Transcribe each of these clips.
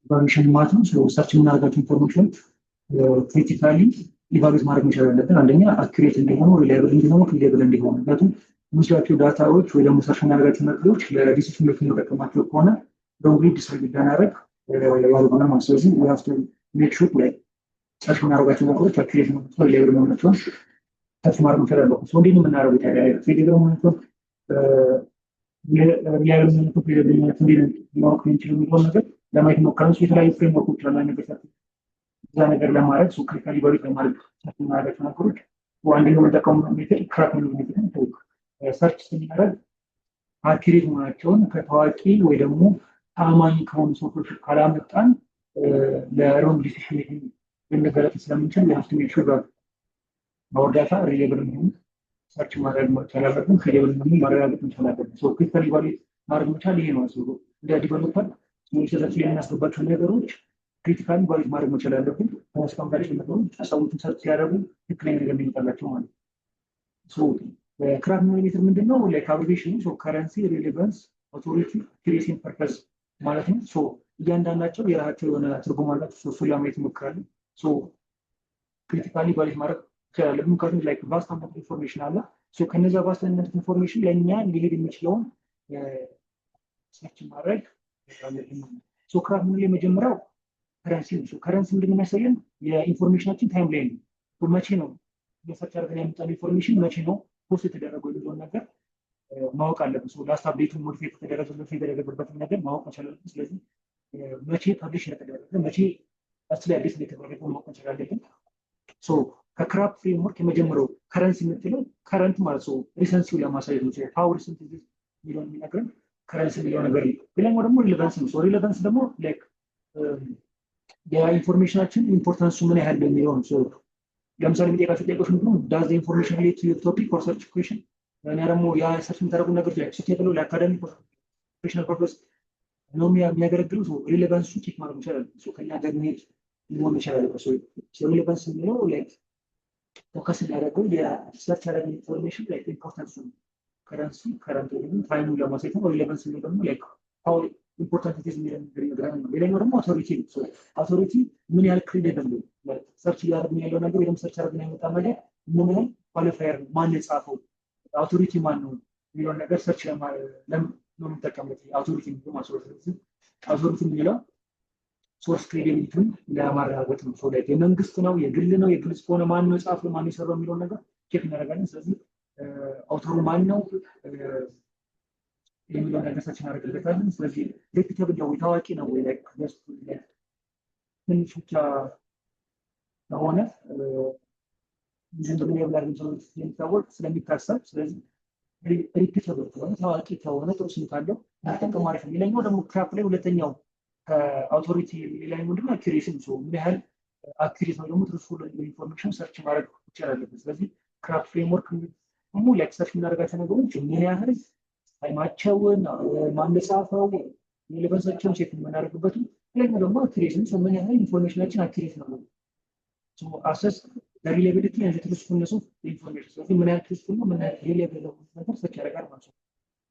ኢቫሉዌሽን ማለት ነው። ሰርች የምናደርጋቸው ኢንፎርሜሽን ክሪቲካሊ ኢቫሉዌት ማድረግ መቻል አለብን። አንደኛ አኩሬት እንዲሆኑ፣ ሪላይብል እንዲሆኑ፣ ክሬዲብል እንዲሆኑ። ምክንያቱም የምንስላቸው ዳታዎች ወይ ደግሞ ሰርች የምናደርጋቸው ነገሮች ለዲሲሽን ሜኪንግ የምንጠቀማቸው ከሆነ ሮንግሊ ዲስትሪቢዩት እንዳናደርግ ያልሆነ ማለት። ስለዚህ we have to make sure ላይ ሰርች የምናደርጋቸው ነገሮች አኩሬት ነው፣ ሪላይብል መሆናቸውን ሰርች ማድረግ መቻል አለብን። እንዴት ነው የምናደርገው? ክሬዲብል መሆናቸውን ሪላይብል መሆናቸውን ክሬዲብል መሆናቸውን እንዴት ማወቅ የምንችለው የሚለውን ነገር ለማየት ሞክረን የተለያዩ ፍሬምወርኮች አሉ ነገር እዛ ነገር ለማድረግ ክሪቲካሊ ኢቫሉዌት ለማድረግ ሰርች የምናደርጋቸው ነገሮች አንደኛው የምንጠቀመው ሜተድ ክራክ ሜተድ ነው። ሰርች ስናደርግ አኪሬት መሆናቸውን ከታዋቂ ወይ ደግሞ ታማኝ ከሆኑ ሶርሶች ካላመጣን ለሮንግ ዲሲሽን ሜኪንግ ልንገለጥ ስለምንችል የሀፍት ሜክ ሹር our data ሪሌብል መሆኑን ሰርች ማድረግ መቻል አለብን። ሪሌብል መሆኑን ማረጋገጥ መቻል አለብን። ክሪቲካሊ ኢቫሉዌት ማድረግ መቻል ይሄ ነው። እንደ ዲቨሎፐር ሰርች ላይ የምናስገባቸው ነገሮች ክሪቲካሊ ኢቫሉዌት ማድረግ መቻል አለብን። ከማስቀመጣቸው ነገሮች ሰዎችን ሰርች ሲያደርጉ ትክክለኛ ነገር የሚመጣላቸው ማለት ነው። ክራክ ሜተድ ምንድነው? ላይክ አብሪቬሽኑ ከረንሲ፣ ሪሌቫንስ፣ አውቶሪቲ፣ አኩሬሲ፣ ፐርፐዝ ማለት ነው። እያንዳንዳቸው የራሳቸው የሆነ ትርጉም አላቸው። እሱን ለማየት እንሞክራለን። ክሪቲካሊ ኢቫሉዌት ማድረግ ይችላል። ምክንያቱም ላይክ ቫስት አማውንት ኢንፎርሜሽን አለ። ከነዛ ቫስት አማውንት ኢንፎርሜሽን ለእኛ ሊሄድ የሚችለውን ሰርች ማድረግ አለብን። ክራክ ምን የመጀመሪያው ከረንሲ ነው። ከረንሲ ምንድን ነው የሚያሳየን? የኢንፎርሜሽናችን ታይም ላይ ነው። መቼ ነው የሰርች አድርገን ያመጣነው ኢንፎርሜሽን መቼ ነው ፖስት የተደረገው የሚለውን ነገር ማወቅ አለብን። ላስት አፕዴቱን ሞዲፋይ የተደረገበትን ነገር ማወቅ መቻል አለብን። ስለዚህ መቼ ፐብሊሽ እንደተደረገ መቼ ላይ አዲስ እንደተደረገ ማወቅ መቻል አለብን። ከክራክ ፍሬምወርክ የመጀመሪያው ከረንሲ የምትለው ከረንት ማለት ሪሰንሲው ለማሳየት ነው። ሀው ሪሰንት የሚለውን የሚነግረን ከረንሲ የሚለው ነገር ነው። ሌላኛው ደግሞ ሪሌቫንስ ነው። ሪሌቫንስ ደግሞ ላይክ የኢንፎርሜሽናችን ኢምፖርታንሱ ምን ያህል ነው የሚለው ነው። ለምሳሌ የሚጠይቃቸው ጥያቄዎች ምንድነው? ዳዝ ኢንፎርሜሽን ሪሌት ቱ ዩር ቶፒክ ኦር ሰርች ኩዌሽን። እኔ ደግሞ ያ ሰርች የምታደርጉ ነገሮች ላይ ሲቴብሎ ለአካዳሚክ ፕሮፌሽናል ፐርፐስ ነው የሚያገለግሉ ሪሌቫንሱ ቼክ ማድረግ ይችላል። ከኛ ጋር መሄድ ሊሆን ይችላል። ሪሌቫንስ የሚለው ላይክ ፎከስ የሚያደርገው የሰርች ያደረገ ኢንፎርሜሽን ላይክ ኢምፖርታንሱ ነው። ከረንሲ ከረንት ወይም ታይሙን ለማሳየት ነው። ሪሌቫንስ የሚለው ደግሞ ላይክ ሀው ኢምፖርታንት ኢዝ የሚለው ነገር ይነግረናል። ሌላኛው ደግሞ አውቶሪቲ ነው። አውቶሪቲ ምን ያህል ክሬዲብል ነው? ሰርች እያደረግን ያለው ነገር ወይም ሰርች አድርገን ያመጣ ነገር ምን ያህል ኳሊፋየር ነው? ማን የጻፈው? አውቶሪቲ ማን ነው የሚለውን ነገር ሰርች ለምን ነው የምንጠቀምበት? አውቶሪቲ ነው ማለት ነው። አውቶሪቲ የሚለው ሶርስ ክሬዲቢሊቲውን ለማረጋገጥ ነው። ላይ የመንግስት ነው የግል ነው? የግል ከሆነ ማን ነው የጻፈው ማን የሰራው የሚለውን ነገር ቼክ እናደርጋለን። ስለዚህ አውተሩ ማን ነው የሚለውን ነገር ሰርች እናደርግበታለን። ስለዚህ ሬፒቴብል ነው ወይ ታዋቂ ነው ወይ ላይክ ትንሽ ብቻ ከሆነ ዝም ብሎ ያብላል የሚታወቅ ስለሚታሰብ ስለዚህ ሪፒቴብል ከሆነ ታዋቂ ከሆነ ጥሩ ስም ካለው ተጠቅሞ ማለት ነው። ሌላኛው ደግሞ ክራክ ላይ ሁለተኛው ከአውቶሪቲ ሌላኛው ምንድነው? አኩሬሲ ነው። ምን ያህል አኩሬት ነው ደግሞ ትሩስፉል ኢንፎርሜሽን ሰርች ማድረግ ይችላል። ስለዚህ ክራክ ፍሬምወርክ ደግሞ ላይክ ሰርች የምናደርጋቸው ነገሮች ምን ያህል ታይማቸውን ማነጻፈው ሪሌቫንሳቸውን ቼክ የምናደርግበት ሌላኛው ደግሞ አኩሬሲ ነው። ምን ያህል ኢንፎርሜሽናችን አኩሬት ነው አሰስ ሪሌቪሊቲ and the truthfulness of the information። ስለዚህ ምን ያህል ትሩስፉል ነው ምን ያህል ሪሌቪብል ነው ነገር ሰርች ያደርጋል ማለት ነው።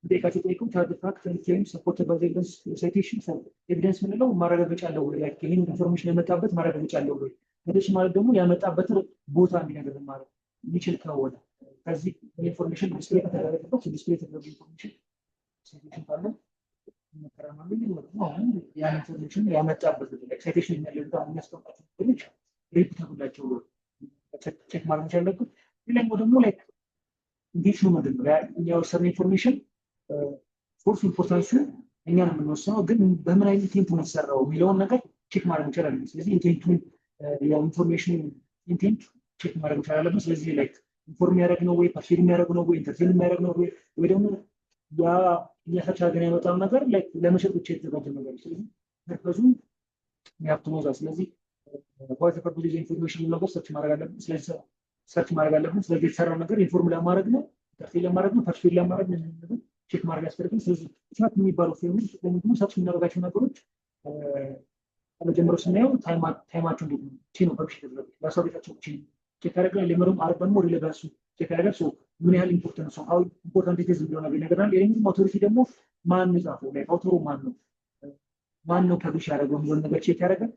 ጠይቃቸው ጠይቁም ታርድ ፋክት and claims supported by the evidence citation ኤቪደንስ ምንለው ማረጋገጫ አለው ወይ ላይክ ይሄን ኢንፎርሜሽን ያመጣበት ማረጋገጫ አለው ወይ ወደሽ ማለት ደግሞ ያመጣበት ቦታ እንዲነገር ማለት የሚችል ከሆነ ከዚህ ኢንፎርሜሽን ዲስፕሌይ ከተደረገበት ዲስፕሌይ የተደረገ ኢንፎርሜሽን ሲቴሽን ካለ መከራማሉ ነው አሁን ያ ኢንፎርሜሽን ያመጣበት ላይክ ሲቴሽን የሚያለው የሚያስቀምጣቸው ልጅ ሪፒቴብል ናቸው ቼክ ማድረግ አለበት። ሌላኛው ደግሞ ላይክ እንዴት ነው ምንድን ነው የወሰድነው ኢንፎርሜሽን ፎርስ ኢምፖርታንሱ እኛ ነው የምንወስነው፣ ግን በምን አይነት ቴምፖ ነው የተሰራው የሚለውን ነገር ቼክ ማድረግ እንችላለን። ስለዚህ ኢንቴንቱን የኢንፎርሜሽን ኢንቴንት ቼክ ማድረግ እንችላለን። ስለዚህ ላይክ ኢንፎርም ያደረግ ነው ወይ ፐርሲቭ የሚያደርግ ነው ወይ ኢንተርቴን የሚያደርግ ነው ወይ ደግሞ ያ እያፈቻ ገና የመጣው ነገር ላይክ ለመሸጥ ብቻ የተዘጋጀ ነገር። ስለዚህ ፐርፐዙ ያፕቶኖዛ ስለዚህ ዋት ፐርፐዝ ኢዝ ኢንፎርሜሽን ነገር ሰርች ማድረግ አለብን። ስለዚህ ሰርች ማድረግ አለብን። ስለዚህ የተሰራው ነገር ኢንፎርም ለማድረግ ነው ኢንተርቴን ለማድረግ ነው ፐርሲቭ ለማድረግ ነው ቼክ ማድረግ ያስፈልጋል። ስለዚህ ትራክ የሚባለው ፍሬምወርክ ደግሞ ሰርች የምናደርጋቸው ነገሮች ከመጀመሪያው ስናየው ታይማቸው እንዴት ነው ነው ፐብሊሽ የተደረገው ለሰውታቸው ቼክ ያደርጋል። ለመሩም አርባ ደግሞ ሪሌቫንሱ ቼክ ያደርጋል። ምን ያህል ኢምፖርታንት ነው ሃው ኢምፖርታንት ኢዝ የሚለው ነገር ይነግረናል። ሌላኛው አውቶሪቲ ደግሞ ማን ነው የጻፈው ላይክ አውተሩ ማን ነው ማን ነው ፐብሊሽ ያደረገው የሚለውን ነገር ቼክ ያደርጋል።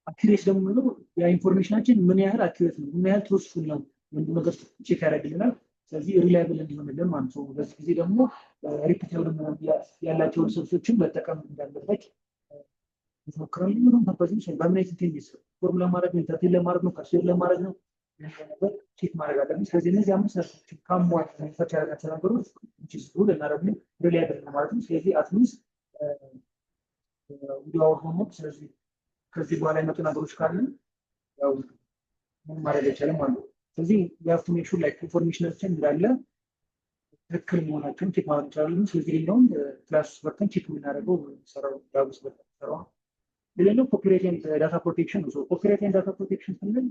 አኪሬት ደግሞ ነው ያ ኢንፎርሜሽናችን ምን ያህል አኪሬት ነው፣ ምን ያህል ትሩስፉል ነው የሚለው ነገር ቼክ ያደርግልናል። ስለዚህ ሪላይብል እንዲሆንልን ማለት ነው። በዚህ ጊዜ ደግሞ ሪፒቴብል ያላቸውን ሶርሶችን መጠቀም እንዳለበት ይሞክራል። ምንም ፐርፐዝ በምናይት ቴንስ ፎርሙላ ማድረግ ነው፣ ኢንተርቴን ለማድረግ ነው፣ ካሽር ለማድረግ ነው ነገር ቼክ ማድረግ አለብን። ስለዚህ እነዚህ አምስት ነጥቦችን ካሟል ሰርች ያደረጋቸው ነገሮች which is good እና ደግሞ ሪላይብል ነው ማለት ነው። ስለዚህ አትሊስት ቪዲዮ ሆኖ ስለዚህ ከዚህ በኋላ የመጡ ነገሮች ካሉ ያው ምን ማድረግ አይቻልም ማለት ነው። ስለዚህ የሀፍቱ ሜክ ሹር ላይክ ኢንፎርሜሽናችን እንዳለ ትክክል መሆናቸውን ቼክ ማድረግ እንችላለን። ስለዚህ ሌላውን ክላስ ውስጥ በርተን ቼክ የምናደርገው ሰራው ዳውስ በተሰራው ሌላው ኮፒራይት ኤንድ ዳታ ፕሮቴክሽን ነው። ኮፒራይት ኤንድ ዳታ ፕሮቴክሽን ስንል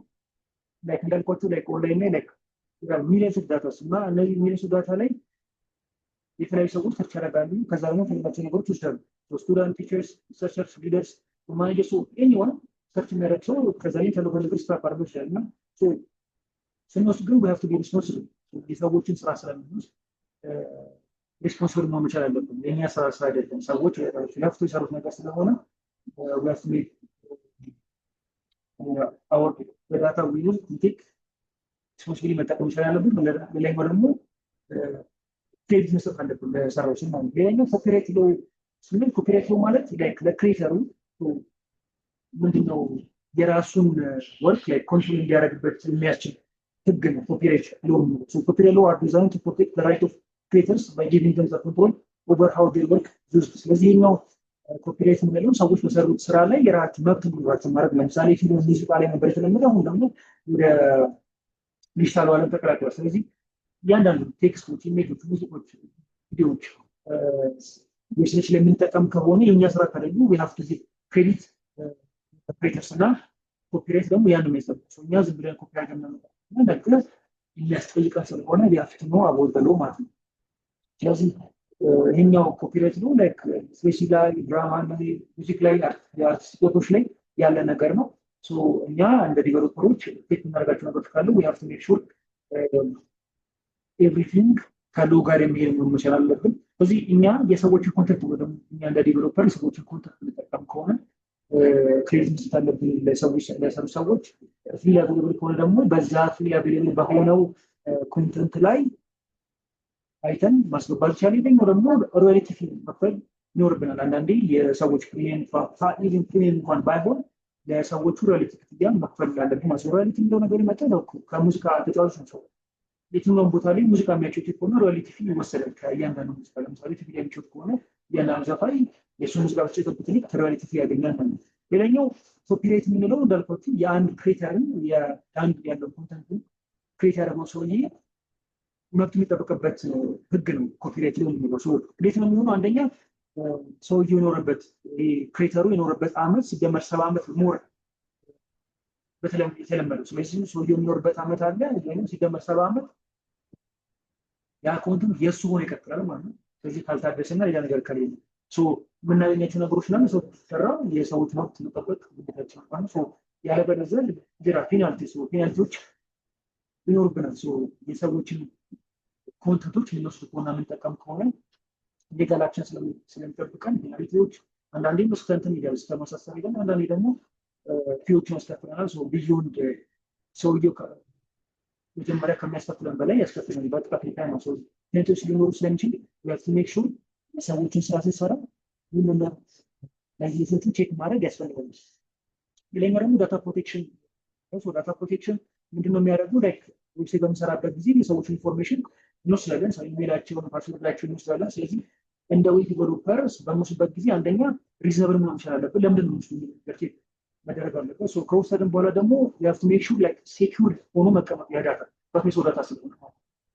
ላይክ እንዳልኳችሁ ላይክ ኦንላይን ላይ ላይክ ሚሊየንስ ኦፍ ዳታስ እና እነዚህ ሚሊየንስ ኦፍ ዳታ ላይ የተለያዩ ሰዎች ሰርች ያደርጋሉ። ከዛ ደግሞ ከሌላቸው ነገሮች ይወስዳሉ። ስቱደንት፣ ቲቸርስ፣ ሪሰርቸርስ፣ ሊደርስ፣ ማኔጀርስ ኤኒዋን ሰርች የሚያደርግ ሰው ከዛ ላይ ተለቆ ነገር ስታፍ አድርጎ ይችላል እና ስንወስድ ግን we have to be responsible የሰዎችን ስራ ስለምንወስድ ሪስፖንሲብል መሆን መቻል አለብን። የእኛ ስራ አይደለም። ሰዎች ለፍቶ የሰሩት ነገር ስለሆነ we have to make our data we use to take ሪስፖንሲቢሊቲ መጠቀም መቻል አለብን። ሌላኛው ደግሞ ክሬዲት መስጠት አለብን ለሰራዎች ማለት ነው። ሌላኛው ኮፒራይት ሎ ስንል ኮፒራይት ሎ ማለት ላይክ ለክሬተሩ ምንድነው የራሱን ወርክ ላይ ኮንትሮል እንዲያደርግበት የሚያስችል ህግ ነው ኮፒራይት ሎ። ኮፒራይት ሎ are designed to protect the right of creators by giving them the control over how their work is used። ስለዚህ ነው ኮፒራይት የምንለው ሰዎች በሰሩት ስራ ላይ የራሳቸው መብት እንዲኖራቸው ማድረግ። ለምሳሌ ፊልም ሙዚቃ ላይ ነበር የተለመደው፣ አሁን ደግሞ ወደ ዲጂታል ዓለም ተቀላቅሏል። ስለዚህ እያንዳንዱ ቴክስቶች፣ ኢሜጆች፣ ሙዚቆች፣ ቪዲዮዎች ሜሴጅ ላይ የምንጠቀም ከሆነ የእኛ ስራ ካደሉ we have to give credit creators እና ኮፒራይት ደግሞ ያንን የሚያስጠብቀው እኛ ዝም ብለን ኮፒራይት እና ነገር የሚያስጠይቀን ስለሆነ ቢያፍት ነው አቦልበሎ ማለት ነው። ስለዚህ ይሄኛው ኮፒራይት ነው ላይክ ስፔሲ ላይ ድራማ ላይ ሙዚክ ላይ አርቲስቶች ላይ ያለ ነገር ነው። እኛ እንደ ዲቨሎፐሮች ቴክ እናደርጋቸው ነገሮች ካሉ we have to make sure everything ካለው ጋር የሚሄድ ነው መቻል አለብን። ስለዚህ እኛ የሰዎችን ኮንተንት ወደ እኛ እንደ ዲቨሎፐር የሰዎችን ኮንተንት እንጠቀም ከሆነ ክሬዲት መስጠት አለብን ለሰዎች ለሰሩ ሰዎች። ፍሪ አቬሌብል ከሆነ ደግሞ በዛ ፍሪ አቬሌብል በሆነው ኮንተንት ላይ አይተን ማስገባት ይቻላል። ደግሞ ሮያሊቲ መክፈል ይኖርብናል። አንዳንዴ የሰዎች ፕሪሚየም እንኳን ባይሆን ለሰዎቹ ሮያሊቲ ክፍያ መክፈል አለብን ማለት ነው። ሮያሊቲ እንደው ነገር ይመጣል ከሙዚቃ ተጫዋቾች ነው። የትኛውም ቦታ ላይ ሙዚቃ የሚያጫውት ከሆነ ሮያሊቲ ፊ ይወሰዳል ከእያንዳንዱ ሙዚቃ። ለምሳሌ ቲቪ ላይ የሚጫወት ከሆነ እያንዳንዱ ዘፋኝ የእሱ ሙዚቃ ብቻ የተጫወቱት ልክ ሮያሊቲ ፊ ያገኛል ማለት ነው። ሌላኛው ኮፒራይት የምንለው እንዳልኳችሁ የአንድ ክሬተርን የአንድ ያለው ኮንተንትን ክሬት ያደረገው ሰውዬ መብት የሚጠበቅበት ህግ ነው ኮፒራይት ነው የሚለው። እንዴት ነው የሚሆነው? አንደኛ ሰውዬው የኖረበት ክሬተሩ የኖረበት አመት ሲደመር 70 ዓመት ሞር በተለይ የተለመደው። ስለዚህ ሰውዬው የሚኖርበት አመት አለ ወይም ሲደመር 70 ዓመት ያ ኮንተንት የእሱ ሆኖ ይቀጥላል ማለት ነው። ስለዚህ ካልታደሰና ሌላ ነገር ከሌለ የምናገኛቸው ነገሮች ላይ ሰው ተሰራ የሰዎች መብት መጠበቅ ግዴታችን ማለት ነው። ያለበለዚያ ሌላ ፔናልቲዎች ይኖርብናል። የሰዎችን ኮንተንቶች የምንወስድ ከሆነ የምንጠቀም ከሆነ ሌጋላችን ስለሚጠብቀን ፔናልቲዎች አንዳንዴ መስከንትን ይደርስ ተመሳሳይ ይደም አንዳንዴ ደግሞ ፊዎችን ያስከፍለናል። ቢዮንድ ሰውየው መጀመሪያ ከሚያስከፍለን በላይ ያስከፍለናል። በጥቃት ላይ ነው ሰው ፔናልቲዎች ሊኖሩ ስለሚችል we have to make sure ሰዎችን ስራ ሲሰራ ሁሉም ላይሰንሱን ቼክ ማድረግ ያስፈልጋል። ሌላኛው ደግሞ ዳታ ፕሮቴክሽን ነው። ዳታ ፕሮቴክሽን ምንድነው የሚያደርገው? ላይክ ዌብሳይት በምሰራበት ጊዜ የሰዎች ኢንፎርሜሽን እንወስዳለን። ሰው ኢሜይላቸውን ፓስወርዳቸውን እንወስዳለን። ስለዚህ እንደ ዌብ ዲቨሎፐርስ በምንወስድበት ጊዜ አንደኛ ሪዝነብል መሆን ይችላል አለብን። ለምንድን ነው ቼክ መደረግ አለበት። ከወሰድን በኋላ ደግሞ we have to make sure like secure ሆኖ መቀመጥ ያዳታ በፌስ ዳታ ስለሆነ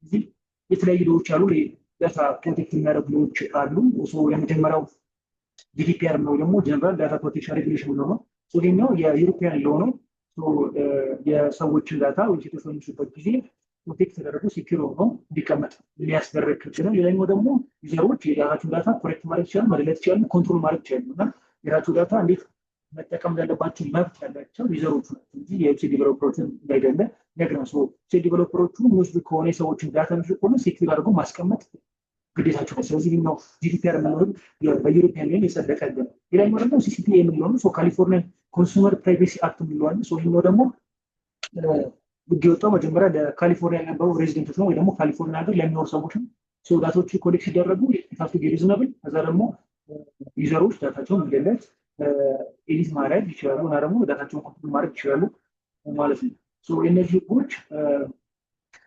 እዚህ የተለያዩ ሎዎች አሉ። ዳታ ፕሮቴክት የሚያደርጉ ሎዎች አሉ። የመጀመሪያው ጂዲፒአር ነው ደግሞ ጀነራል ዳታ ፕሮቴክሽን ሬጉሌሽን ነው። ይሄኛው የዩሮፒያን ሎ ነው። የሰዎችን ዳታ ወይ ሴቶች በሚሰጡበት ጊዜ ፕሮቴክት ተደርጎ ሲኪር ሆኖ እንዲቀመጥ የሚያስደርግ ነው። ሌላኛው ደግሞ ዩዘሮች የራሳቸውን ዳታ ኮሬክት ማድረግ ይችላሉ፣ መደለት ይችላሉ፣ ኮንትሮል ማድረግ ይችላሉ እና የራሳቸው ዳታ እንዴት መጠቀም እንዳለባቸው መብት ያላቸው ዩዘሮቹ ናቸው እንጂ የዌብሳይት ዲቨሎፐሮችን እንዳይደለ ነግረን ዌብሳይት ዲቨሎፐሮቹ ሙስሊም ከሆነ የሰዎችን ዳታ ሚሹ ከሆነ ሴኪር አድርጎ ማስቀመጥ ግዴታቸው ነው። ስለዚህ ነው ጂዲፒአር የምንለው በዩሮፒያን ዩኒየን የጸደቀ ነው። ሌላኛው ደግሞ ሲሲፒኤ የምንለው ነው። ካሊፎርኒያን ኮንሱመር ፕራይቬሲ አክት የምንለዋል። ይህኛው ደግሞ ህግ የወጣው መጀመሪያ ለካሊፎርኒያ የነበሩ ሬዚደንቶች ነው ወይ ደግሞ ካሊፎርኒያ ሀገር ለሚኖሩ ሰዎች ነው። ዳታዎቹ ኮሌክት ሲደረጉ የታቱ ሪዝነብል ከዛ ደግሞ ዩዘሮች ዳታቸውን መገለጽ ኤዲት ማድረግ ይችላሉ እና ደግሞ ዳታቸውን ኮንትሮል ማድረግ ይችላሉ ማለት ነው። የእነዚህ ህጎች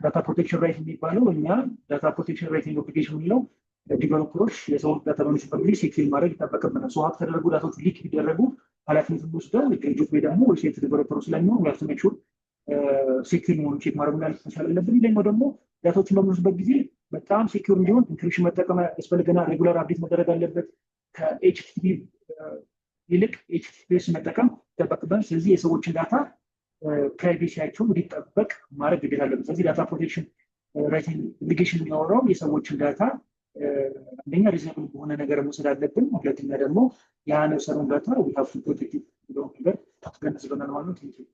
ዳታ ፕሮቴክሽን ራይት የሚባለው እኛ ዳታ ፕሮቴክሽን ራይት ኢንዶፕሊኬሽን የሚለው ዲቨሎፐሮች የሰውን ዳታ በሚሰጡበት ጊዜ ሴኪዩር ማድረግ ይጠበቅብናል። ሀክ ተደረጉ ዳታዎች ሊክ ቢደረጉ ኃላፊነቱን ወስደው ድርጅት ወይ ደግሞ ዌብሳይት ዲቨሎፐሩ ስለሚሆን ላፍቶ ሜክሹር ሴኪዩር መሆኑ ቼክ ማድረግ መቻል አለብን። ሌላኛው ደግሞ ዳታዎችን በምንወስድበት ጊዜ በጣም ሴኪዩር እንዲሆን ኢንክሪፕሽን መጠቀም ያስፈልገናል። ሬጉላር አፕዴት መደረግ አለበት። ከኤችቲቲፒ ይልቅ ኤችቲቲፒኤስ መጠቀም ይጠበቅብናል። ስለዚህ የሰዎችን ዳታ ፕራይቬሲያቸው እንዲጠበቅ ማድረግ ግዴታ አለበት። ስለዚህ ዳታ ፕሮቴክሽን ራይት ኢንዲኬሽን የሚያወራው የሰዎችን ዳታ አንደኛ ሪዝነብል በሆነ ነገር መውሰድ አለብን። ሁለተኛ ደግሞ ያነሰሩን ዳታ ዊ ሃቭ ቱ ፕሮቴክት ብለው ነገር ተገነዝበናል ማለት ነው።